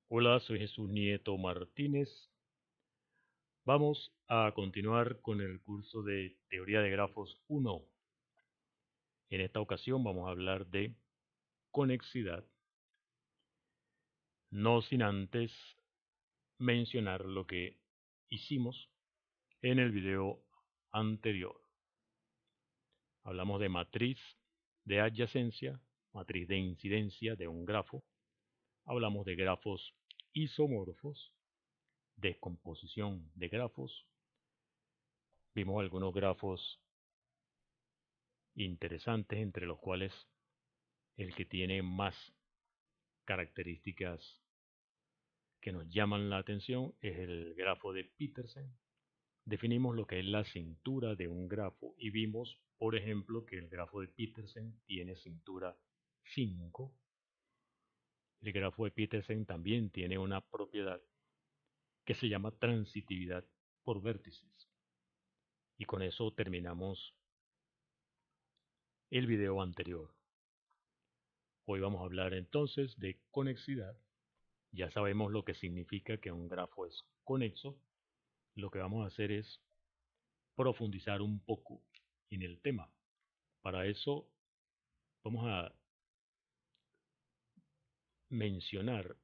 Hola, soy Jesús Nieto Martínez. Vamos a continuar con el curso de Teoría de Grafos 1. En esta ocasión vamos a hablar de conexidad, no sin antes mencionar lo que hicimos en el video anterior. Hablamos de matriz de adyacencia, matriz de incidencia de un grafo. Hablamos de grafos isomorfos, descomposición de grafos. Vimos algunos grafos interesantes, entre los cuales el que tiene más características que nos llaman la atención es el grafo de Petersen. Definimos lo que es la cintura de un grafo y vimos, por ejemplo, que el grafo de Petersen tiene cintura 5. El grafo de Petersen también tiene una propiedad que se llama transitividad por vértices. Y con eso terminamos el video anterior. Hoy vamos a hablar entonces de conexidad. Ya sabemos lo que significa que un grafo es conexo. Lo que vamos a hacer es profundizar un poco en el tema. Para eso vamos a mencionar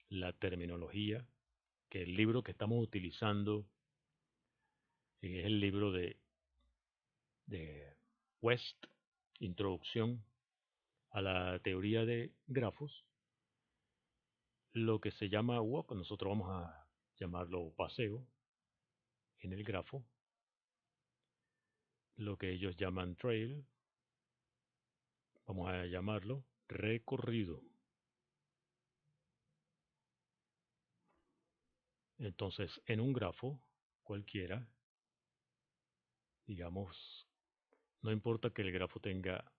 la terminología, que el libro que estamos utilizando es el libro de West, Introducción a la teoría de grafos. Lo que se llama walk, nosotros vamos a llamarlo paseo en el grafo. Lo que ellos llaman trail, vamos a llamarlo recorrido. Entonces, en un grafo cualquiera, digamos, no importa que el grafo tenga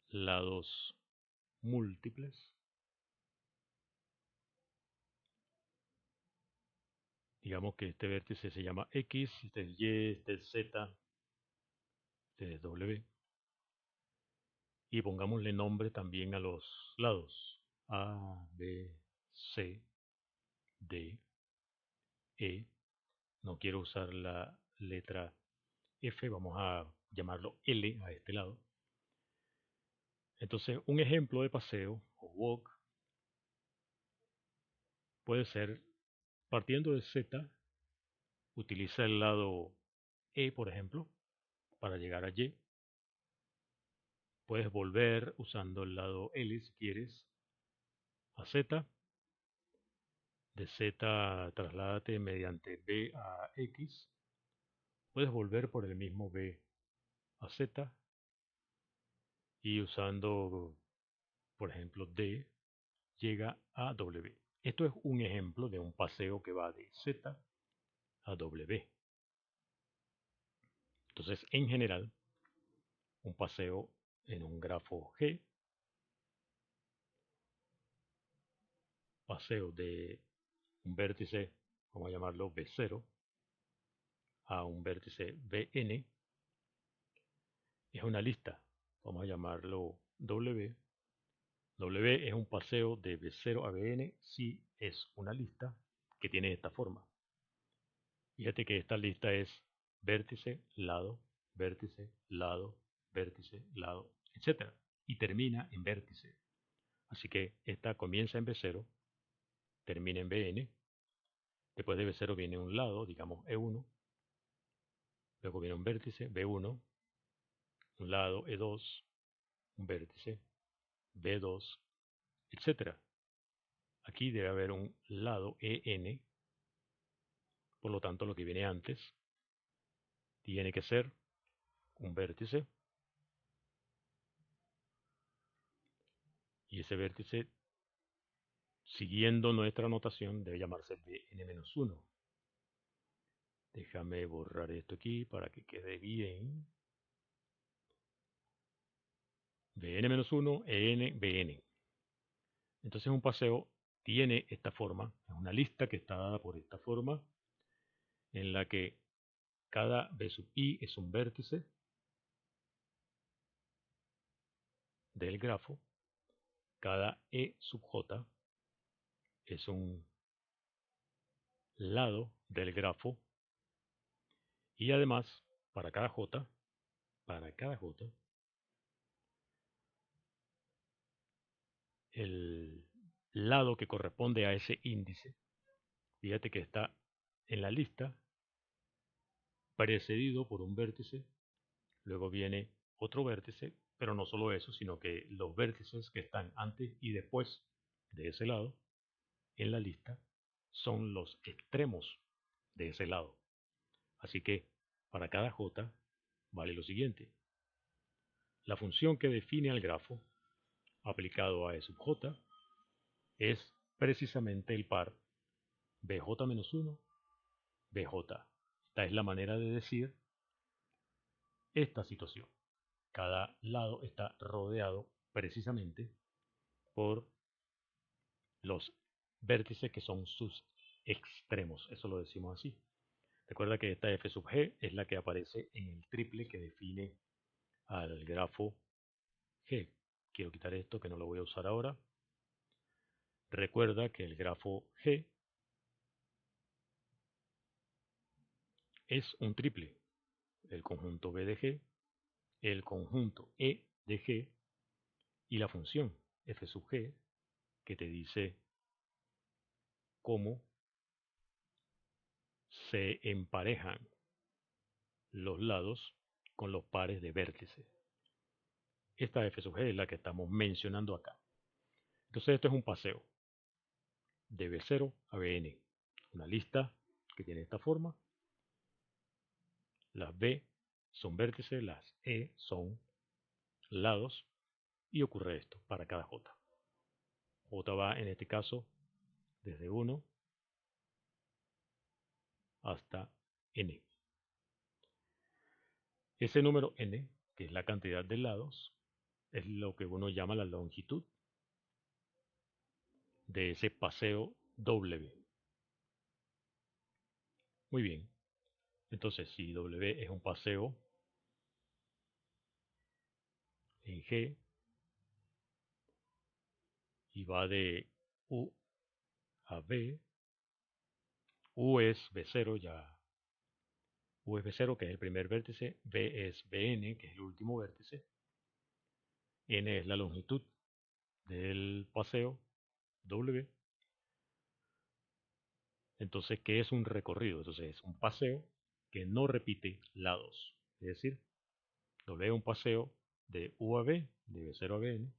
lados múltiples, digamos que este vértice se llama X, este es Y, este es Z, este es W, y pongámosle nombre también a los lados, A, B, C, D, E. No quiero usar la letra F, vamos a llamarlo L a este lado. Entonces, un ejemplo de paseo o walk puede ser, partiendo de Z, utiliza el lado E, por ejemplo, para llegar a Y. Puedes volver usando el lado L si quieres a Z. De Z trasládate mediante B a X. Puedes volver por el mismo B a Z. Y usando, por ejemplo, D, llega a W. Esto es un ejemplo de un paseo que va de Z a W. Entonces, en general, un paseo en un grafo G, paseo de un vértice, vamos a llamarlo B0, a un vértice Bn, es una lista, vamos a llamarlo W. W es un paseo de B0 a Bn si es una lista que tiene esta forma. Fíjate que esta lista es vértice, lado, vértice, lado, vértice, lado, etc. Y termina en vértice. Así que esta comienza en B0, termina en Bn. Después de B0 viene un lado, digamos E1. Luego viene un vértice, B1, un lado, E2, un vértice, B2, etc. Aquí debe haber un lado EN, por lo tanto lo que viene antes tiene que ser un vértice, y ese vértice, siguiendo nuestra notación, debe llamarse Bn-1. Déjame borrar esto aquí para que quede bien. Bn-1, En, Bn. Entonces un paseo tiene esta forma, es una lista que está dada por esta forma, en la que cada B sub i es un vértice del grafo, cada E sub j es un lado del grafo y además para cada j, el lado que corresponde a ese índice, fíjate que está en la lista precedido por un vértice, luego viene otro vértice, pero no solo eso, sino que los vértices que están antes y después de ese lado en la lista son los extremos de ese lado. Así que para cada j vale lo siguiente. La función que define al grafo aplicado a E sub j es precisamente el par bj-1, bj. Esta es la manera de decir esta situación. Cada lado está rodeado precisamente por los vértices que son sus extremos. Eso lo decimos así. Recuerda que esta f sub g es la que aparece en el triple que define al grafo g. Quiero quitar esto que no lo voy a usar ahora. Recuerda que el grafo g es un triple. El conjunto b de g, el conjunto e de g y la función f sub g que te dice cómo se emparejan los lados con los pares de vértices. Esta f sub g es la que estamos mencionando acá. Entonces esto es un paseo de B0 a Bn. Una lista que tiene esta forma. Las B son vértices, las E son lados y ocurre esto para cada J. J va en este caso desde 1 hasta N. Ese número N, que es la cantidad de lados, es lo que uno llama la longitud de ese paseo W. Muy bien. Entonces, si W es un paseo en G y va de U a B, U es B0, ya U es B0, que es el primer vértice, B es Bn, que es el último vértice, N es la longitud del paseo, W. Entonces, ¿qué es un recorrido? Entonces, es un paseo que no repite lados. Es decir, W es un paseo de U a B, de B0 a Bn,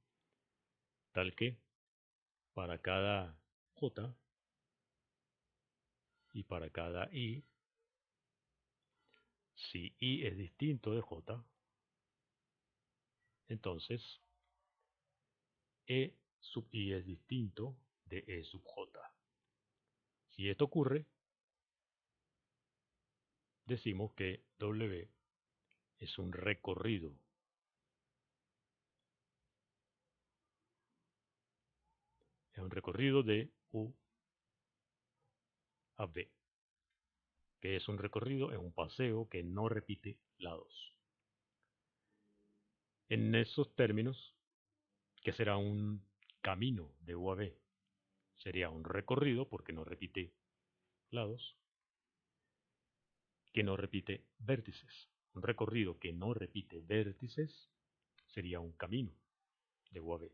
tal que para cada J y para cada I, si I es distinto de J, entonces E sub I es distinto de E sub J. Si esto ocurre, decimos que W es un recorrido. Es un recorrido de U a B, que es un recorrido, es un paseo que no repite lados. En esos términos, ¿qué será un camino de U a B? Sería un recorrido, porque no repite lados, que no repite vértices. Un recorrido que no repite vértices sería un camino de U a B.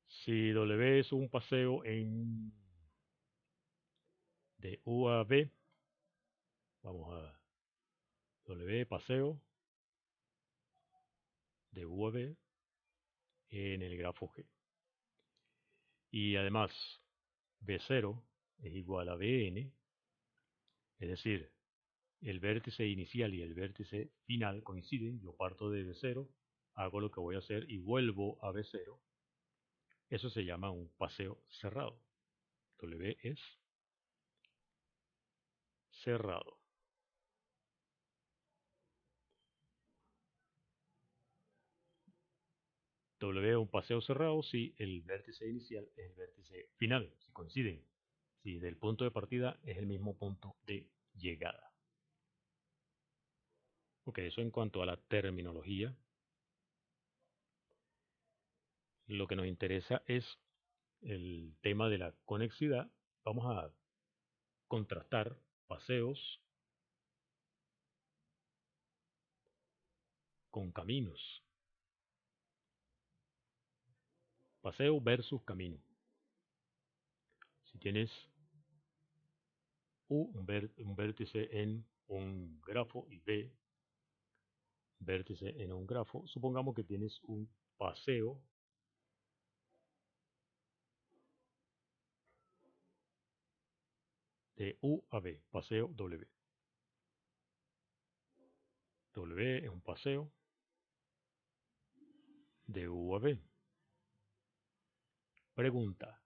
Si W es un paseo de U a B, vamos a W paseo de U a B en el grafo G. Y además, B0 es igual a Bn, es decir, el vértice inicial y el vértice final coinciden. Yo parto de B0, hago lo que voy a hacer y vuelvo a B0. Eso se llama un paseo cerrado. W es cerrado. W es un paseo cerrado si el vértice inicial es el vértice final, si coinciden. Si del punto de partida es el mismo punto de llegada. Ok, eso en cuanto a la terminología. Lo que nos interesa es el tema de la conexidad, vamos a contrastar paseos con caminos. Paseo versus camino. Si tienes U, un vértice en un grafo, y B, vértice en un grafo, supongamos que tienes un paseo de U a B, paseo W. W es un paseo de U a B. Pregunta: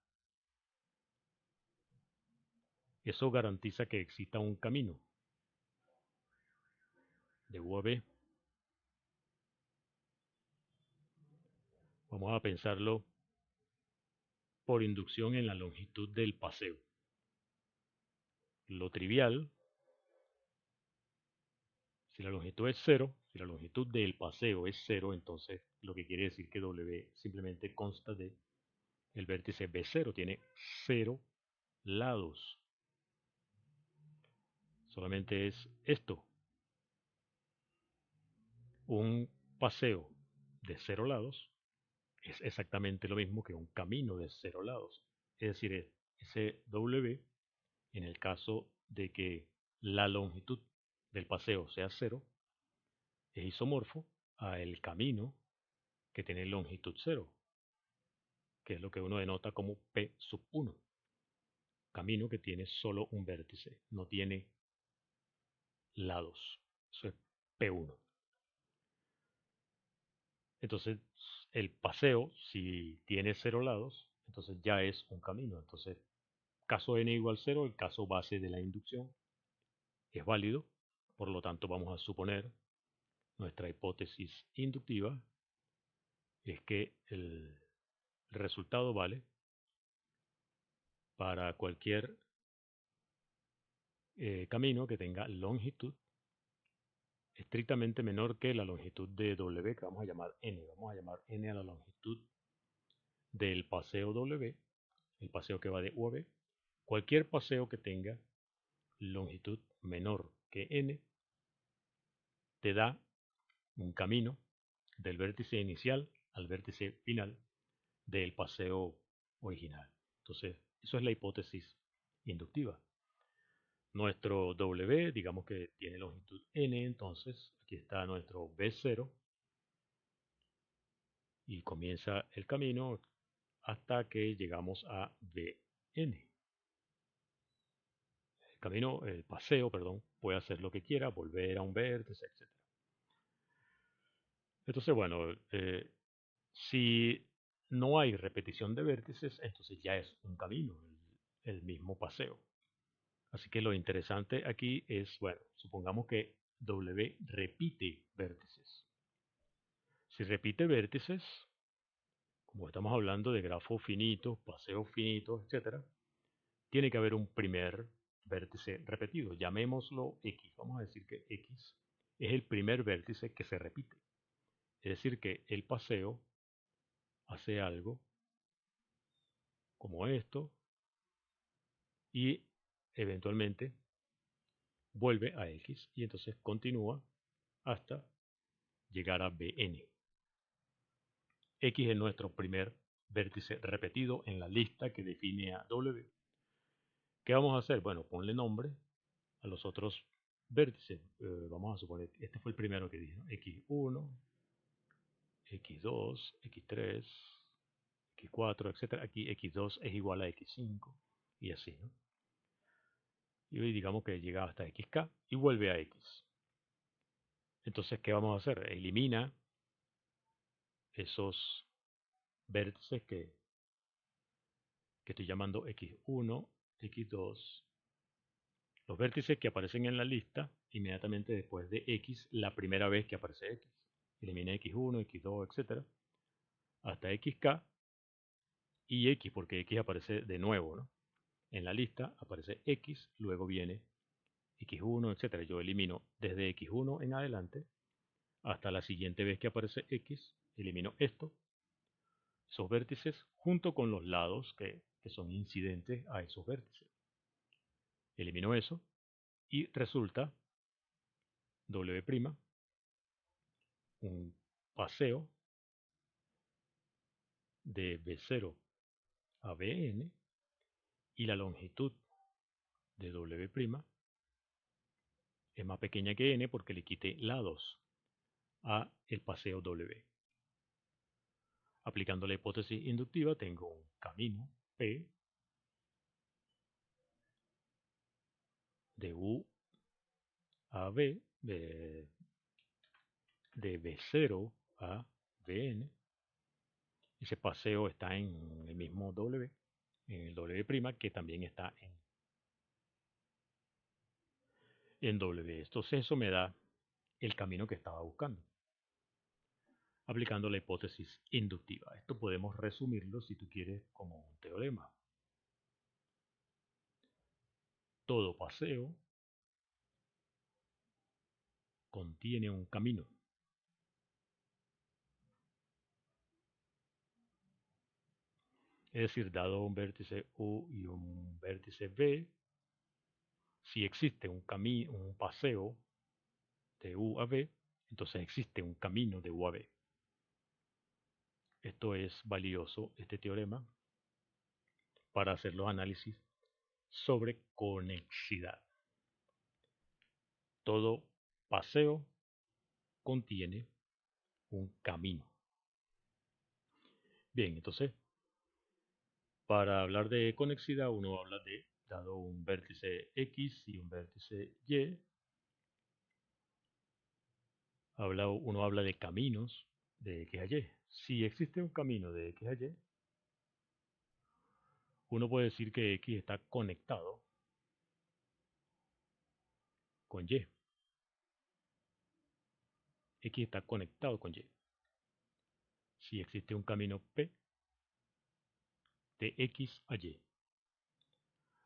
¿eso garantiza que exista un camino de U a B? Vamos a pensarlo por inducción en la longitud del paseo. Lo trivial, si la longitud es 0, si la longitud del paseo es 0, entonces lo que quiere decir que W simplemente consta de el vértice B0, tiene 0 lados. Solamente es esto, un paseo de 0 lados es exactamente lo mismo que un camino de 0 lados. Es decir, ese W, en el caso de que la longitud del paseo sea 0, es isomorfo a el camino que tiene longitud 0, que es lo que uno denota como P sub 1. Camino que tiene solo un vértice, no tiene lados. Eso es P1. Entonces, el paseo, si tiene 0 lados, entonces ya es un camino. Entonces, caso n igual 0, el caso base de la inducción es válido. Por lo tanto, vamos a suponer nuestra hipótesis inductiva es que el resultado vale para cualquier camino que tenga longitud estrictamente menor que la longitud de W, que vamos a llamar n. Vamos a llamar n a la longitud del paseo W, el paseo que va de U a B. Cualquier paseo que tenga longitud menor que n te da un camino del vértice inicial al vértice final del paseo original. Entonces, eso es la hipótesis inductiva. Nuestro W, digamos que tiene longitud n, entonces aquí está nuestro B0 y comienza el camino hasta que llegamos a Bn. El camino, el paseo, perdón, puede hacer lo que quiera, volver a un vértice, etc. Entonces, bueno, si no hay repetición de vértices, entonces ya es un camino, el mismo paseo. Así que lo interesante aquí es, bueno, supongamos que W repite vértices. Si repite vértices, como estamos hablando de grafos finitos, paseos finitos, etc., tiene que haber un primer vértice repetido. Llamémoslo X. Vamos a decir que X es el primer vértice que se repite. Es decir, que el paseo hace algo como esto y eventualmente vuelve a X y entonces continúa hasta llegar a Bn. X es nuestro primer vértice repetido en la lista que define a W. ¿Qué vamos a hacer? Bueno, ponle nombre a los otros vértices. Vamos a suponer que este fue el primero que dije, ¿no? X1, X2, X3, X4, etc. Aquí X2 es igual a X5 y así, ¿no? Y digamos que llega hasta XK y vuelve a X. Entonces, ¿qué vamos a hacer? Elimina esos vértices que estoy llamando X1, X2, los vértices que aparecen en la lista inmediatamente después de X, la primera vez que aparece X. Elimina X1, X2, etc. hasta XK y X, porque X aparece de nuevo, ¿no? En la lista aparece X, luego viene X1, etc. Yo elimino desde X1 en adelante hasta la siguiente vez que aparece X, elimino esto, esos vértices junto con los lados que son incidentes a esos vértices. Elimino eso y resulta W', un paseo de B0 a Bn, y la longitud de W' es más pequeña que n porque le quité lados a el paseo W. Aplicando la hipótesis inductiva tengo un camino P de U a B, de B0 a Bn. Ese paseo está en el mismo W, en el W', que también está en W. Entonces eso me da el camino que estaba buscando, aplicando la hipótesis inductiva. Esto podemos resumirlo, si tú quieres, como un teorema. Todo paseo contiene un camino. Es decir, dado un vértice U y un vértice V, si existe un paseo de U a B, entonces existe un camino de U a B. Esto es valioso, este teorema, para hacer los análisis sobre conexidad. Todo paseo contiene un camino. Bien, entonces, para hablar de conexidad, uno habla de, dado un vértice X y un vértice Y, uno habla de caminos de X a Y. Si existe un camino de X a Y, uno puede decir que X está conectado con Y. X está conectado con Y. Si existe un camino P de X a Y.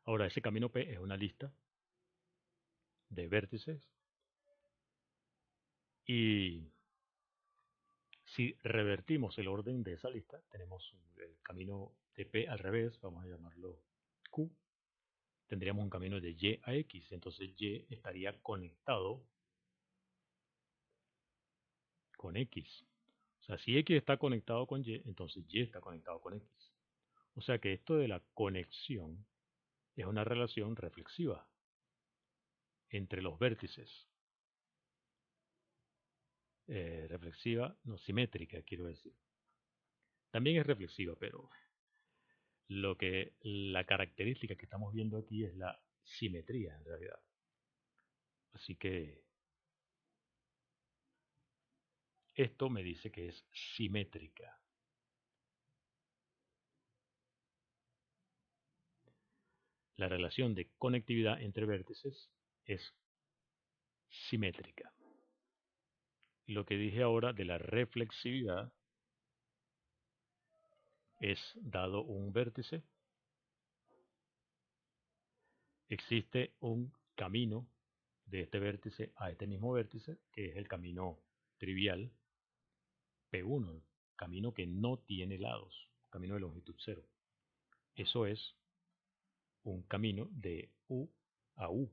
Ahora, ese camino P es una lista de vértices y si revertimos el orden de esa lista, tenemos el camino de P al revés, vamos a llamarlo Q, tendríamos un camino de Y a X, entonces Y estaría conectado con X. O sea, si X está conectado con Y, entonces Y está conectado con X. O sea que esto de la conexión es una relación reflexiva entre los vértices. Reflexiva, no simétrica, quiero decir. También es reflexiva, pero la característica que estamos viendo aquí es la simetría en realidad. Así que esto me dice que es simétrica. La relación de conectividad entre vértices es simétrica. Lo que dije ahora de la reflexividad es, dado un vértice, existe un camino de este vértice a este mismo vértice, que es el camino trivial P1, camino que no tiene lados, camino de longitud cero. Eso es un camino de U a U.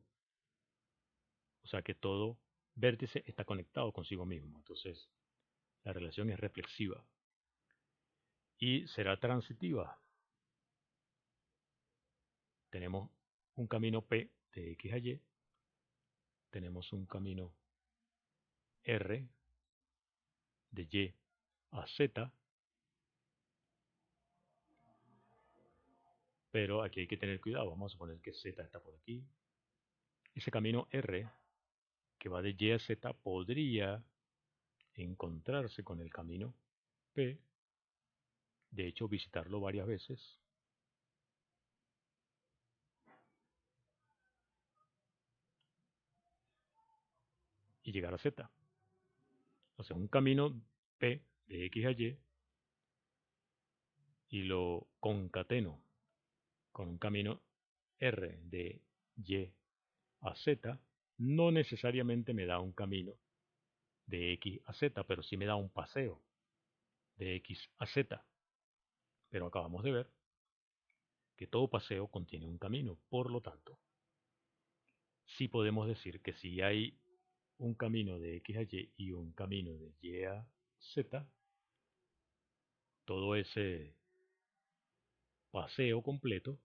O sea que todo vértice está conectado consigo mismo. Entonces, la relación es reflexiva y será transitiva. Tenemos un camino P de X a Y, tenemos un camino R de Y a Z, pero aquí hay que tener cuidado. Vamos a suponer que Z está por aquí. Ese camino R que va de Y a Z podría encontrarse con el camino P, de hecho visitarlo varias veces, y llegar a Z. O sea, un camino P de X a y lo concateno con un camino R de Y a Z, no necesariamente me da un camino de X a Z, pero sí me da un paseo de X a Z. Pero acabamos de ver que todo paseo contiene un camino. Por lo tanto, sí podemos decir que si hay un camino de X a Y y un camino de Y a Z, todo ese paseo completo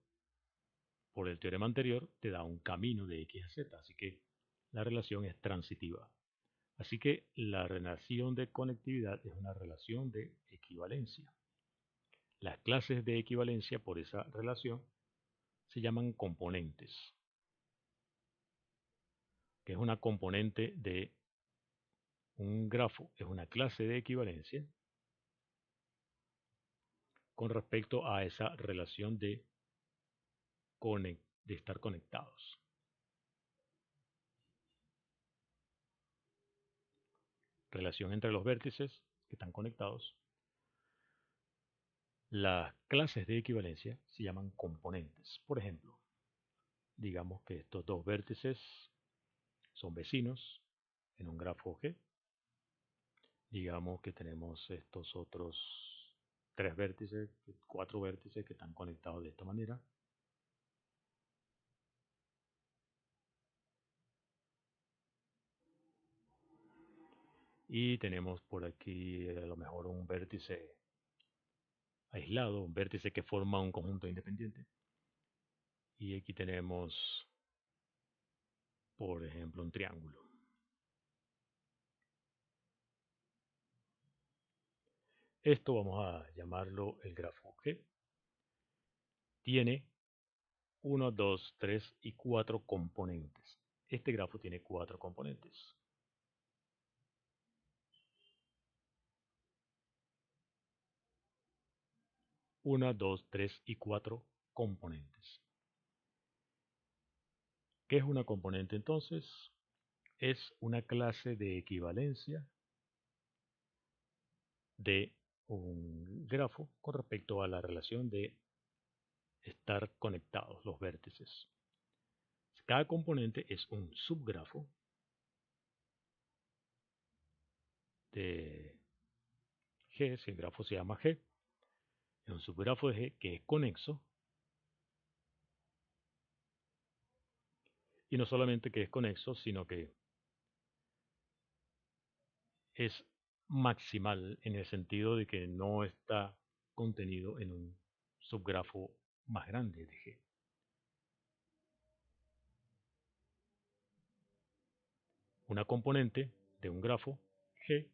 por el teorema anterior te da un camino de X a Z. Así que la relación es transitiva. Así que la relación de conectividad es una relación de equivalencia. Las clases de equivalencia por esa relación se llaman componentes, que es una componente de un grafo, es una clase de equivalencia con respecto a esa relación de estar conectados. Relación entre los vértices que están conectados. Las clases de equivalencia se llaman componentes. Por ejemplo, digamos que estos dos vértices son vecinos en un grafo G. Digamos que tenemos estos otros tres vértices, cuatro vértices que están conectados de esta manera. Y tenemos por aquí a lo mejor un vértice aislado, un vértice que forma un conjunto independiente. Y aquí tenemos, por ejemplo, un triángulo. Esto vamos a llamarlo el grafo G. Tiene 1, 2, 3 y 4 componentes. Este grafo tiene 4 componentes. Una, dos, tres y 4 componentes. ¿Qué es una componente entonces? Es una clase de equivalencia de un grafo con respecto a la relación de estar conectados los vértices. Cada componente es un subgrafo de G, si el grafo se llama G, es un subgrafo de G que es conexo, y no solamente que es conexo, sino que es maximal en el sentido de que no está contenido en un subgrafo más grande de G. Una componente de un grafo G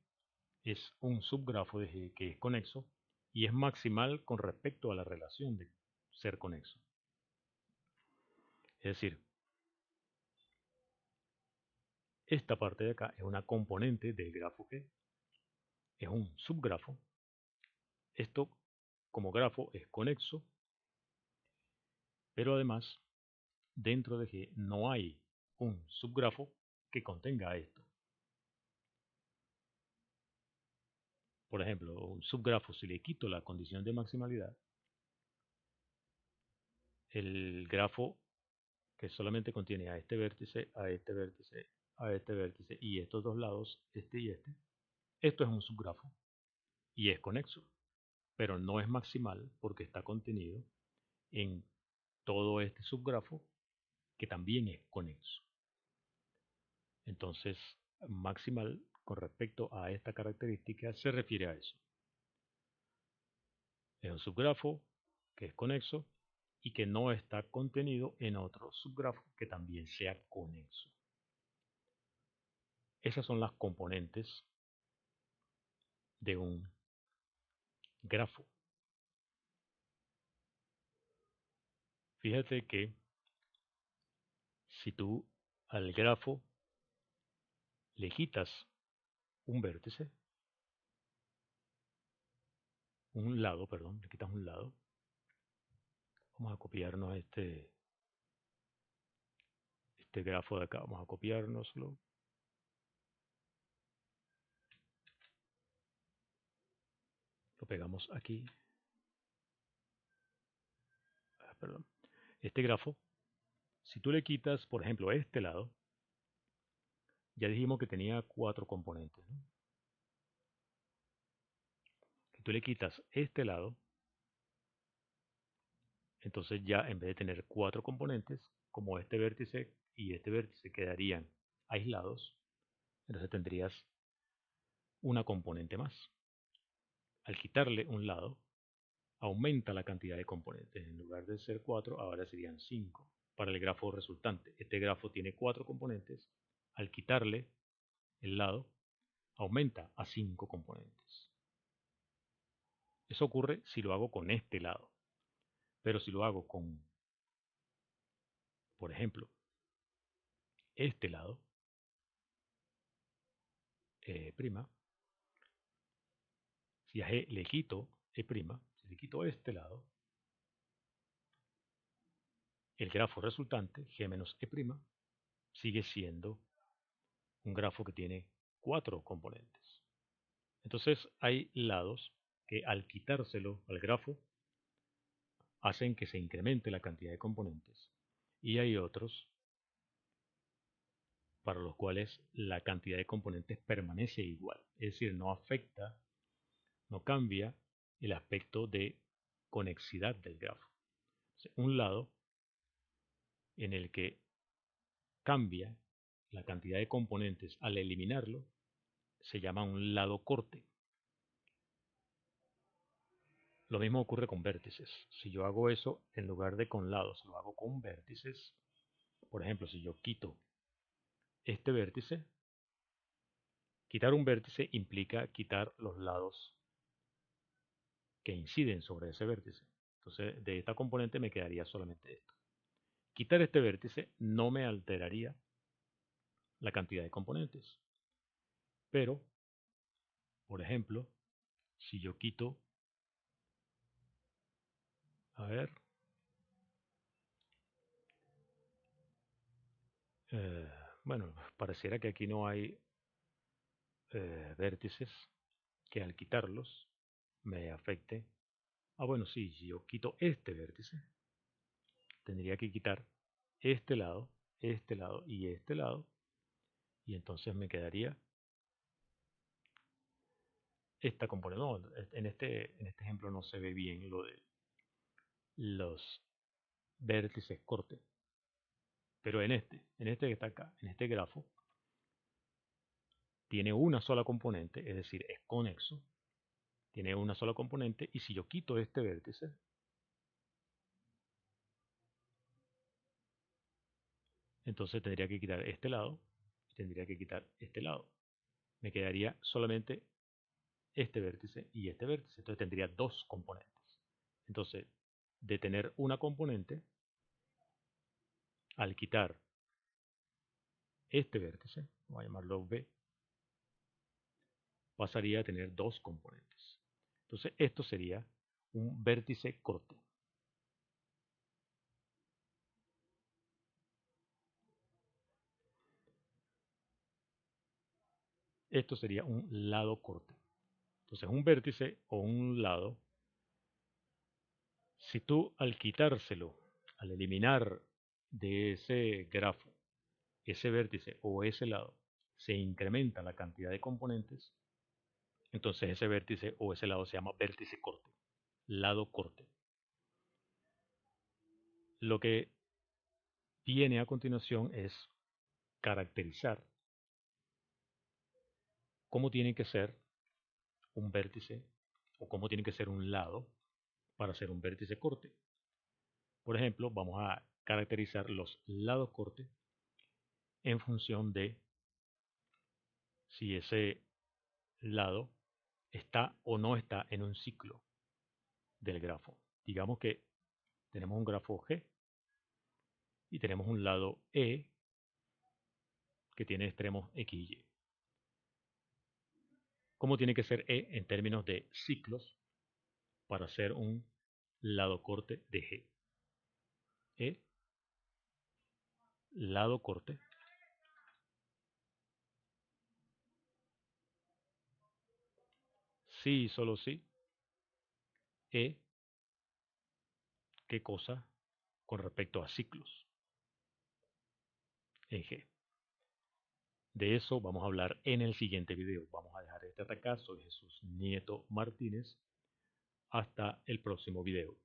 es un subgrafo de G que es conexo y es maximal con respecto a la relación de ser conexo. Es decir, esta parte de acá es una componente del grafo G, es un subgrafo. Esto como grafo es conexo, pero además dentro de G no hay un subgrafo que contenga esto. Por ejemplo, un subgrafo, si le quito la condición de maximalidad, el grafo que solamente contiene a este vértice, a este vértice, a este vértice y estos dos lados, este y este, esto es un subgrafo y es conexo, pero no es maximal porque está contenido en todo este subgrafo que también es conexo. Entonces, maximal con respecto a esta característica se refiere a eso. Es un subgrafo que es conexo y que no está contenido en otro subgrafo que también sea conexo. Esas son las componentes de un grafo. Fíjate que si tú al grafo le quitas un vértice, un lado, perdón, le quitas un lado, vamos a copiarnos este grafo de acá, vamos a copiárnoslo. Lo pegamos aquí. Perdón. Este grafo, si tú le quitas, por ejemplo, este lado, ya dijimos que tenía 4 componentes, ¿no? Si tú le quitas este lado, Entonces ya en vez de tener 4 componentes, como este vértice y este vértice quedarían aislados, entonces tendrías una componente más. Al quitarle un lado, aumenta la cantidad de componentes. En lugar de ser 4, ahora serían 5 para el grafo resultante. Este grafo tiene 4 componentes. Al quitarle el lado, aumenta a 5 componentes. Eso ocurre si lo hago con este lado. Pero si lo hago con, por ejemplo, este lado, E', si a G le quito E', si le quito este lado, el grafo resultante, G menos E', sigue siendo un grafo que tiene 4 componentes. Entonces hay lados que al quitárselo al grafo hacen que se incremente la cantidad de componentes y hay otros para los cuales la cantidad de componentes permanece igual, es decir, no afecta, no cambia el aspecto de conexidad del grafo. Un lado en el que cambia la cantidad de componentes al eliminarlo se llama un lado corte. Lo mismo ocurre con vértices. Si yo hago eso, en lugar de con lados, lo hago con vértices. Por ejemplo, si yo quito este vértice, quitar un vértice implica quitar los lados que inciden sobre ese vértice. Entonces, de esta componente me quedaría solamente esto. Quitar este vértice no me alteraría la cantidad de componentes. Pero, por ejemplo, si yo quito, a ver, eh, bueno, pareciera que aquí no hay vértices que al quitarlos me afecte. Ah, bueno, sí, si yo quito este vértice, tendría que quitar este lado y este lado, y entonces me quedaría esta componente. No, en este ejemplo no se ve bien lo de los vértices corte, pero en este que está acá, en este grafo, tiene una sola componente, es decir, es conexo, tiene una sola componente, y si yo quito este vértice, entonces tendría que quitar este lado y tendría que quitar este lado. Me quedaría solamente este vértice y este vértice. Entonces tendría dos componentes. Entonces, de tener una componente, al quitar este vértice, voy a llamarlo B, pasaría a tener dos componentes. Entonces, esto sería un vértice corte. Esto sería un lado corte. Entonces, un vértice o un lado, si tú al quitárselo, al eliminar de ese grafo, ese vértice o ese lado, se incrementa la cantidad de componentes, entonces ese vértice o ese lado se llama vértice corte, lado corte. Lo que viene a continuación es caracterizar cómo tiene que ser un vértice o cómo tiene que ser un lado para ser un vértice corte. Por ejemplo, vamos a caracterizar los lados corte en función de si ese lado está o no está en un ciclo del grafo. Digamos que tenemos un grafo G y tenemos un lado E que tiene extremos X y Y. ¿Cómo tiene que ser E en términos de ciclos para ser un lado corte de G? E, lado corte, sí y solo sí, E, ¿qué cosa? Con respecto a ciclos en G. De eso vamos a hablar en el siguiente video. Vamos a dejar este acá. Soy Jesús Nieto Martínez. Hasta el próximo video.